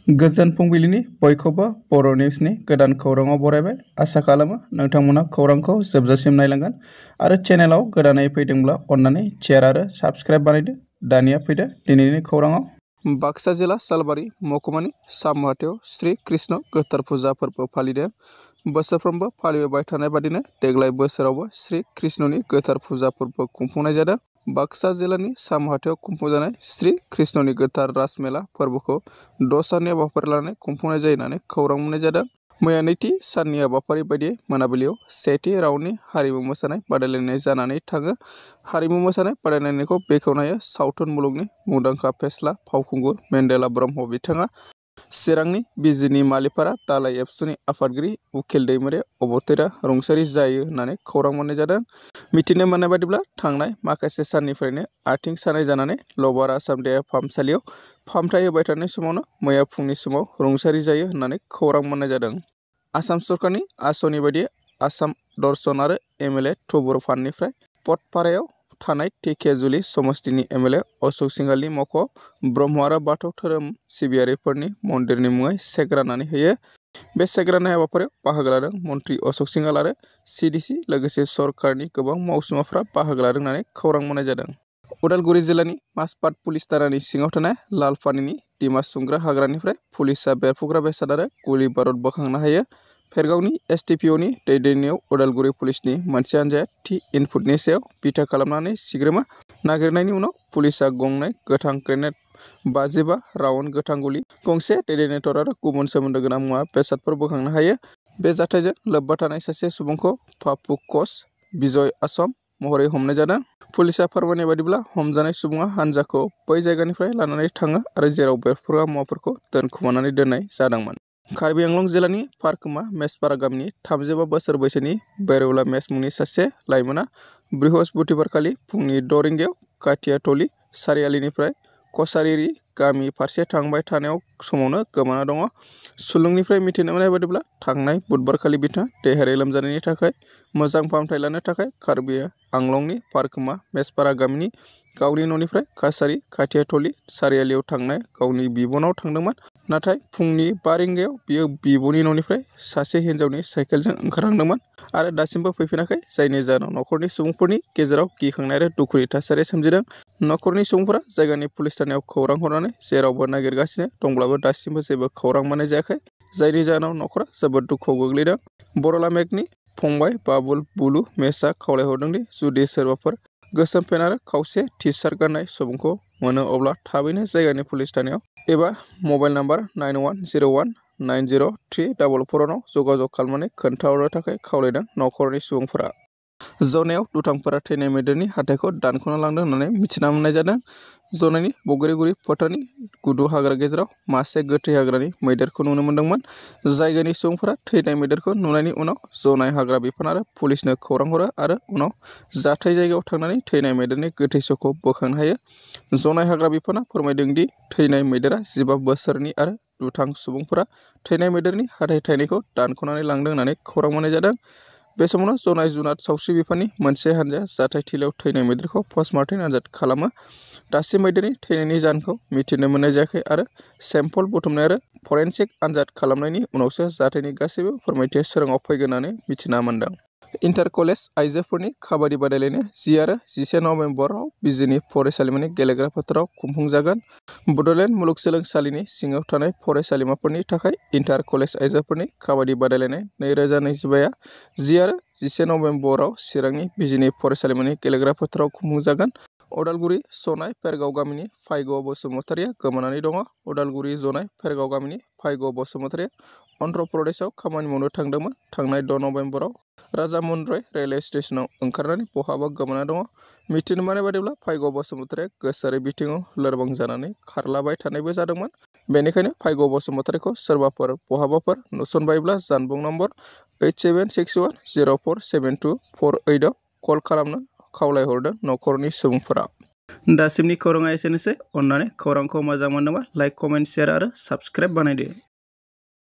गोजोन फुंबिलिनि बयखौबो बर' निउसनि गोदान खौराङाव बरायबाय। आसा खालामो नोंथांमोना खौरांखौ जोबजासिम नायलांगोन आरो चेनेलाव गोदानै फैदोंब्ला अन्नानै शेयार आरो साबस्क्राइब बानायदो। दानिया फैदो दिनैनि खौराङाव। बाक्सा जिल्ला सालबारि महकुमानि सामहाथियाव श्री कृष्ण गोथार फुजा फोरबो फालिदों। बोसोरफ्रोमबो फालिबोबाय थानाय बादिनो देग्लाय बोसोरावबो श्री कृष्णनि गोथार फुजा फोरबो खुंफुंनाय जादों। बाक्सा जिल्लानि सामहाथियाव खुंफुंजानाय श्री कृष्णनि गोथार रासमेला फोरबोखौ 6 साननि हाबाफारि लानानै खुंफुंनाय जायो होननानै खौरां मोननाय जादों। मैया नैथि साननि हाबाफारि बायदियै मोनाबिलियाव सेथि राउन्डनि हारिमु मोसानाय बादायलायनाय जानानै थाङो। हारिमु मोसानाय बादायलायनायखौ बेखेवना होयो सावथुन मुलुगनि मुंदांखा फेस्ला फावखुंगुर मेन्देला ब्रह्म बिथाङा। चिरांनि बिजिनि मालिपारा दालाइ एबसुनि आफादगिरि उखिल दैमारि अबथिरा रुंसारि जायो होननानै खौरां मोननाय जादों। मिथिनो मोननाय बादिब्ला थांनाय माखासे साननिफ्रायनो आथिं सानाय जानानै लबार आसाम देहा फाहामसालियाव फाहामथाय होबाय थानाय समावनो मैया फुंनि समाव रुंसारि जायो होननानै खौरां मोननाय जादों। आसाम सरकारनि आसनि बायदियै आसाम दर्शन आरो एमएलए थुबुर फान्डनिफ्राय पटपारायाव थानाय धेकियाजुलि समस्तिनि एमएलए अशोक सिंहालनि मावख'आव ब्रह्म आरो बाथौ धोरोम सिबियारिफोरनि मन्दिरनि मुङै चेक राननानै होयो। बे चेक राननाय हाबाफारियाव बाहागो लादों मन्त्रि अशोक सिंहाल आरो सिडिसि लोगोसे सरकारनि गोबां मावसुमाफोरा बाहागो लादों होननानै खौरां मोननाय जादों। उदालगुरि जिल्लानि माजबाद पुलिस थानानि सिङाव थानाय लालपानिनि दिमा सुंग्रा हाग्रानिफ्राय पुलिसआ बेरफ्रुग्रा बेसाद आरो गुलि बारुद बोखांनो हायो। फेरगावनि एसटिपिअनि दैदेननायाव उदालगुरि पुलिसनि मोनसे हान्जाया थि इनपुटनि सायाव बिथा खालामनानै सिग्रोमो नागिरनायनि उनाव पुलिसआ गंनै गोथां ग्रेनेड, 55 राउन्ड गोथां गुलि, गंसे डेटोनेटर आरो गुबुन सोमोन्दो गोनां मुवा बेसादफोर बोखांनो हायो। बे जाथायजों लोब्बा थानाय सासे सुबुंखौ पापु कच बिजय आसम महरै हमनाय जादों। पुलिसआ फोरमायनाय बादिब्ला हमजानाय सुबुङा हान्जाखौ बै जायगानिफ्राय लानानै थाङो आरो जेराव बेरफ्रुग्रा मुवाफोरखौ दोनखुमानानै दोननाय जादोंमोन। कार्बि आंलं जिल्लानि फारखोमा मेसपारा गामिनि 35 बोसोर बैसोनि बैरौला मेस मुंनि सासे लाइमोना बृहस्पतिबारखालि फुंनि 6 रिंगायाव काथियाथलि सारियालिनिफ्राय कसारिरि गामि फारसे थांबाय थानायाव समावनो गोमाना दङ। सुलुंनिफ्राय मिथिनो मोननाय बादिब्ला थांनाय बुधबारखालि बिथाङा देहायारि लोमजानायनि थाखाय मोजां फाहामथाय लानो थाखाय कार्बि आंलंनि फारखोमा मेसपारा गामिनि गावनि न'निफ्राय काछारी काथियाथलि सारियालियाव थांनाय गावनि बिब'नाव थांदोंमोन। नाथाय फुंनि 5 रिंगायाव बियो बिब'नि न'निफ्राय सासे हिन्जावनि साइकेलजों ओंखारलांदोंमोन आरो दासिमबो फैफिनाखै, जायनि जाहोनाव न'खरनि सुबुंफोरनि गेजेराव गिखांनाय आरो दुखुनि थासारि सोमजिदों। न'खरनि सुबुंफोरा जायगानि पुलिस थानायाव खौरां हरनानै जेरावबो नागिरगासिनो दंब्लाबो दासिमबो जेबो खौरां मोननाय जायाखै, जायनि जाहोनाव न'खरा जोबोद दुखुआव गोग्लैदों। बरला मेगनि फंबाय बाबुल बुलु मेसआ खावलायहरदोंदि जुदि सोरबाफोर गोसोम पेन्ट आरो खावसे टि-सार्ट गाननाय सुबुंखौ मोनो अब्ला थाबैनो जायगानि पुलिस थानायाव एबा मबाइल नाम्बार 9101903444 आव जगाजग खालामनानै खोन्थाहरनो थाखाय खावलायदों। न'खरनि सुबुंफोरा जनायाव दुथांफोरा थैनाय मैदेरनि हाथाइखौ दानख'ना लांदों होननानै मिथिना मोननाय जादों। जनानि बगेरगुरि फोथारनि गुदु हाग्रा गेजेराव मासे गोथै हाग्रानि मैदेरखौ नुनो मोन्दोंमोन। जायगानि सुबुंफोरा थैनाय मैदेरखौ नुनायनि उनाव जनाय हाग्रा बिफान आरो पुलिसनो खौरां हरो आरो उनाव जाथाय जायगायाव थांनानै थैनाय मैदेरनि गोथै सह'खौ बोखांनो हायो। जनाय हाग्रा बिफाना फोरमायदों दि थैनाय मैदेरा 15 बोसोरनि आरो दुथां सुबुंफोरा थैनाय मैदेरनि हाथाइ थाइनैखौ दानख'नानै लांदों होननानै खौरां मोननाय जादों। बे समावनो जनाय जुनाद सावस्रि बिफाननि मोनसे हान्जाया जाथाय थिलियाव थैनाय मैदेरखौ पस्टमार्टेम आनजाद खालामो। दासिम मैदेरनि थैनायनि जाहोनखौ मिथिनो मोननाय जायाखै आरो सेम्पल बुथुमनाय आरो फरेनसिक आनजाद खालामनायनि उनावसो जाथायनि गासैबो फोरमायथिया सोराङाव फैगोन होननानै मिथिना मोन्दों। इन्टार कलेज आइजोफोरनि काबादि बादायलायनाया 10 आरो 11 नबेम्बराव बिजिनि फरायसालिमानि गेलेग्रा फोथाराव खुंफुंजागोन। बड'लेण्ड मुलुगसोलोंसालिनि सिङाव थानाय फरायसालिमाफोरनि थाखाय इन्टार कलेज आइजोफोरनि काबादि बादायलायनाय 2025 आ 10 आरो 11 नबेम्बराव चिरांनि बिजिनि फरायसालिमानि गेलेग्रा फोथाराव खुंफुंजागोन। उदालगुरि जनाय फेरगाव गामिनि भाग्य बसुमतारिया गोमानानै दङ। उदालगुरि जनाय फेरगाव गामिनि भाग्य बसुमतारिया अन्ध्र प्रदेशआव खामानि मावनो थांदोंमोन। थांनाय 6 नबेम्बराव राजामुन्द्रय रेलवे स्टेशनाव ओंखारनानै बहाबा गोमाना दङ। मिथिनो मोननाय बादिब्ला भाग्य बसुमतारिया गोसोआरि बिथिङाव लोरबां जानानै खारलाबाय थानायबो जादोंमोन। बेनिखायनो भाग्य बसुमतारिखौ सोरबाफोर बहाबाफोर नुसनबायब्ला जानबुं नम्बर 8761047248 आव कल खालामनो खावलायहरदों न'खरनि सुबुंफोरा। दासिमनि खौराङा एसेनोसै। अन्नानै खौरांखौ मोजां मोनदोंबा लाइक, कमेन्ट, शेयार आरो साबस्क्राइब बानायदो।